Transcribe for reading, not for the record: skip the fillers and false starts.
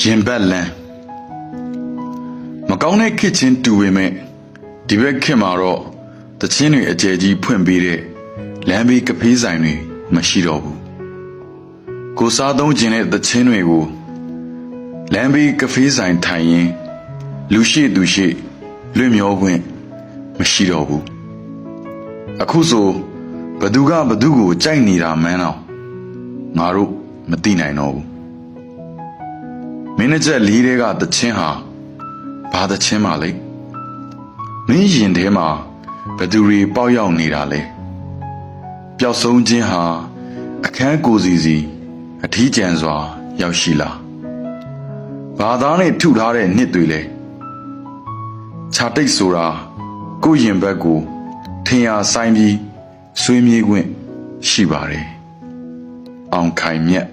ရင်ဘတ်လန်းမကောင်းတဲ့ခေတ်ချင်းတူပေမဲ့ဒီဘက်ခေတ်မှာတော့တချင်းတွေအကျယ်ကြီးဖွင့်ပေးတဲ့လမ်းဘေးကဖေးဆိုင်တွေမရှိတော့ဘူးကိုစားသုံးခြင်းတဲ့တချင်းတွေကိုလမ်းဘေးကဖေးဆိုင်ထိုင်ရင်လူရှိသူရှိလွင့်မျောခွင့်မရှိတော့ဘူးအခုဆိုဘသူကဘသူကိုကြိုက်နေတာမှန်းတော့ငါတို့မသိနိုင်တော့ဘူးမင်းကျက်လေးတွေကတချင်းဟာဘာတချင်းပါလဲမင်းရင်ထဲမှာဘသူတွေပေါက်ရောက်နေတာလဲပျောက်ဆုံးခြင်းဟာအခန်းကိုစီအထီးကျန်စွာရောက်ရှိလာဘာသားနဲ့ထုထားတဲ့နှစ်တွေလဲခြာတိတ်ဆိုတာကိုရင်ဘက်ကိုထင်ရဆိုင်ပြီးဆွေးမြေးခွင့်ရှိပါတယ်အောင်ခိုင်မြတ်